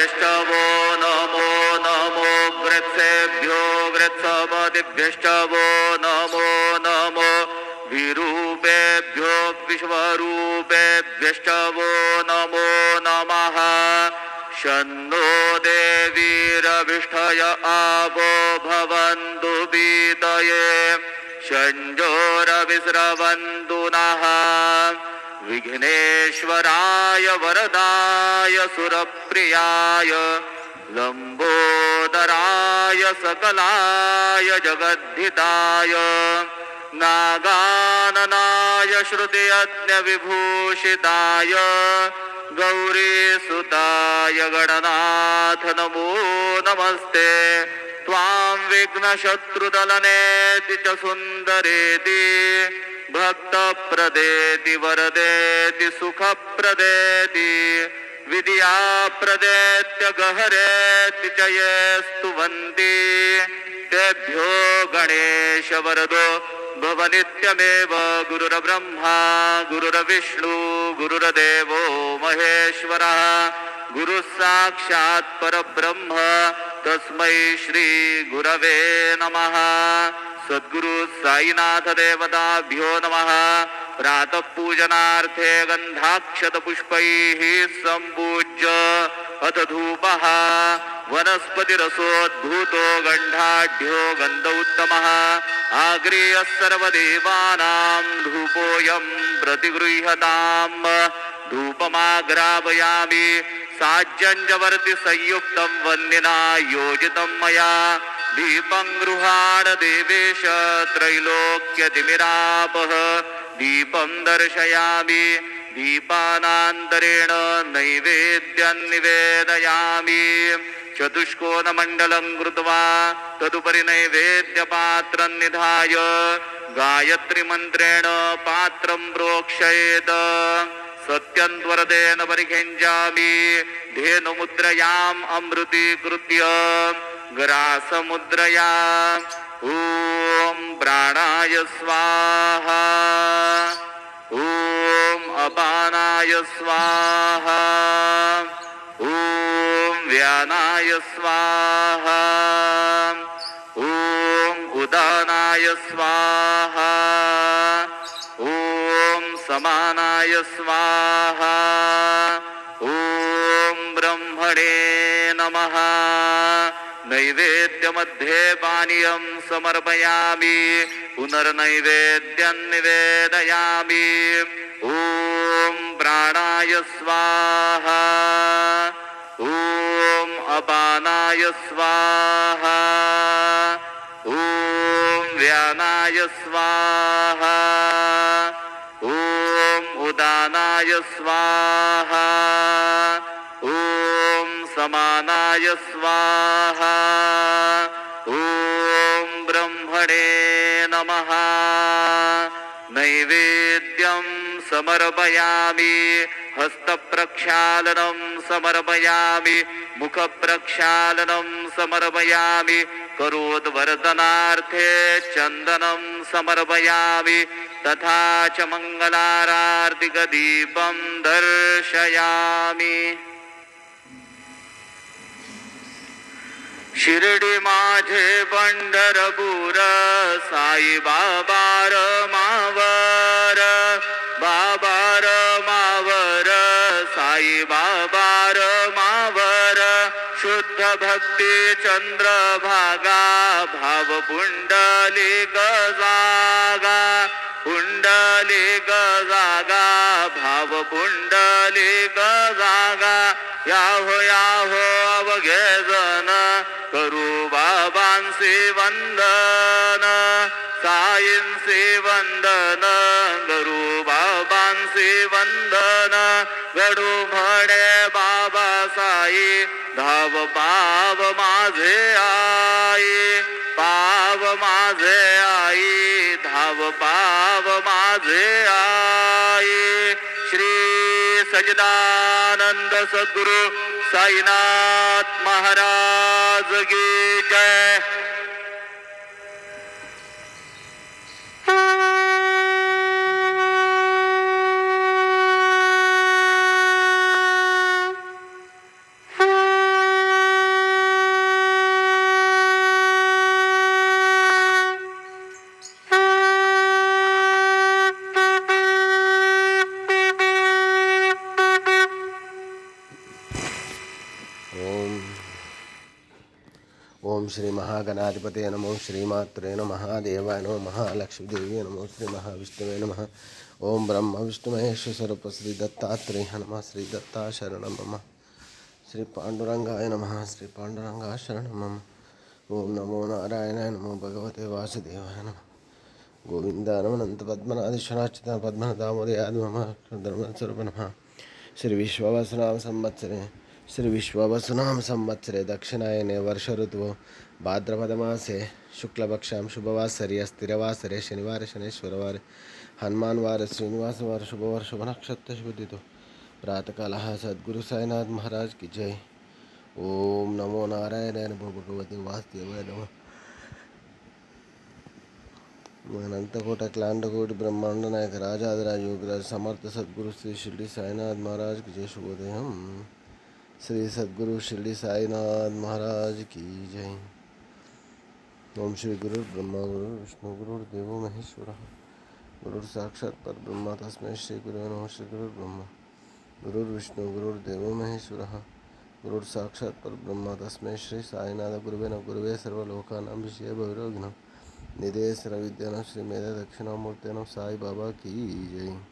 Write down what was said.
सपदिभ्यष्टवो नमो नमो ग्रत्सेभ्यो ग्रत्सपदिभ्यष्टवो नमो नमो विरूपेभ्यो विश्वरूपेभ्यष्टवो नमो नमः शन्नो देवीरविष्ठय आवो भवन्तु बीतये शञ्जोरविस्रवन्तु नः विघ्नेश्वराय वरदाय सुरप्रियाय लम्बोदराय सकलाय जगद्धिताय नागाननाय श्रुतियज्ञविभूषिताय गौरीसुताय गणनाथ नमो नमस्ते त्वां विघ्नशत्रुदलनेति च सुन्दरेति भक्तप्रदेति वरदेति सुखप्रदेति विद्याप्रदेत्य गहरेति च ये स्तुवन्ति तेभ्यो गणेश वरदो भव नित्यमेव गुरुर्ब्रह्मा गुरुर्विष्णु गुरुर्देवो महेश्वरः गुरुः साक्षात् परब्रह्म तस्मै श्री गुरवे नमः सद्गुरु साईनाथ देवताभ्यो नमः प्रातः पूजनार्थे गन्धाक्षत पुष्पैः सम्पूज्य अथ धूपः वनस्पतिरसोद्भूतो गन्धाढ्यो गन्ध उत्तमः आग्रेयः सर्वदेवानां धूपोऽयं प्रतिगृह्यताम् धूपमाग्रापयामि साज्यञ्जवर्ति संयुक्तं वन्निना योजितं मया दीपं गृहाण देवेश त्रैलोक्यतिमिरापः दीपं दर्शयामि दीपानान्तरेण नैवेद्यं निवेदयामि चतुष्कोणमण्डलं कृत्वा तदुपरि नैवेद्यपात्रं निधाय गायत्रीमन्त्रेण पात्रं प्रोक्षयेत् सत्यन्त्वरतेन परिखिञ्चामि धेनुमुद्रयाम् अमृतीकृत्य ग्रासमुद्रया ॐ प्राणाय स्वाहा ॐ अपानाय स्वाहा ॐ व्यानाय स्वाहा ॐ उदानाय स्वाहा ॐ समानाय स्वाहा ॐ ब्रह्मणे नमः नैवेद्यमध्ये पानीयं समर्पयामि पुनर्नैवेद्यं निवेदयामि ॐ प्राणाय स्वाहा ॐ अपानाय स्वाहा ॐ व्यानाय स्वाहा ॐ उदानाय स्वाहा ॐ समानाय स्वाहा ॐ ब्रह्मणे नमः नैवेद्यं समर्पयामि हस्तप्रक्षालनं समर्पयामि मुखप्रक्षालनं समर्पयामि करोद्वर्धनार्थे चन्दनं समर्पयामि तथा च मङ्गलारार्तिकदीपं दर्शयामि शिर्डी माझे पंढरपूर साई बाबार मावर बाबार मावर साई बाबार मावर शुद्ध भक्ती चंद्रभागा भाव पुंडलिक जागा पुंडलिक जागा भाव पुंडलिक जागा याहो याहो अवघे जन करू बाबांसी वंदन साईंसी वंदन करू बाबांसी वंदन घडू म्हणे बाबा साई धाव पाव माझे आई पाव माझे आई धाव पाव माझे आई श्री सच्चिदानंद सद्गुरु साईनाथ महाराज की जय। ओम श्री महागणाधिपते नमो श्रीमात्रे नमः देवाय नमो महालक्ष्मीदेवी नमो श्री महाविष्णुवे नमः ओम ब्रह्म विष्णु महेश स्वरूप श्री दत्तात्रेय नमः श्री दत्ता शरणं मम श्री पांडुरंगाय नमः श्री पांडुरंगा शरणं मम ओम नमो नारायणाय नमो भगवते वासुदेवाय नमः गोविंदा नमो अनंत पद्मनाभीश्वराच्युत पद्मनादामोदयाद मम धर्मस्वरूप नमः श्री विश्वावसुनाम संवत्सरे श्री विश्वावसुनाम संवत्सरे दक्षिणायने वर्ष ऋतु भाद्रपद मासे शुक्लपक्षां शुभवासरे स्थिरवासरे शनिवार शनेश्वरवार हनुमानवार श्रीनिवासवार शुभवार शुभ नक्षत्र शुभदितो प्रातःकाल सद्गुरु साईनाथ महाराज की जय। ओम नमो नारायणाय नमो भगवते वासुदेवाय नमः अनंतकोट अखिलांडकोटि ब्रह्मांड नायक राजाधिराज योगराज समर्थ सद्गुरु श्री शिरडी साईनाथ महाराज की जय। शुभोदयम श्री सद्गुरु शिरडी साईनाथ महाराज की जय। ओम श्री गुरु ब्रह्मा गुरु विष्णु गुरुर्देवो महेश्वरः गुरुर् साक्षात् परब्रह्म तस्मै श्री गुरुवे नमः। श्री गुरु ब्रह्मा गुरुर्विष्णु गुरुर्देवो महेश्वरः गुरुर् साक्षात् परब्रह्म तस्मै श्री साईनाथ गुरुवे नमः। गुरुवे सर्वलोकानां विषये भविरोगिणां निधे सर्वविद्यानां श्री मेधा दक्षिणामूर्ते नमः। साई बाबा की जय।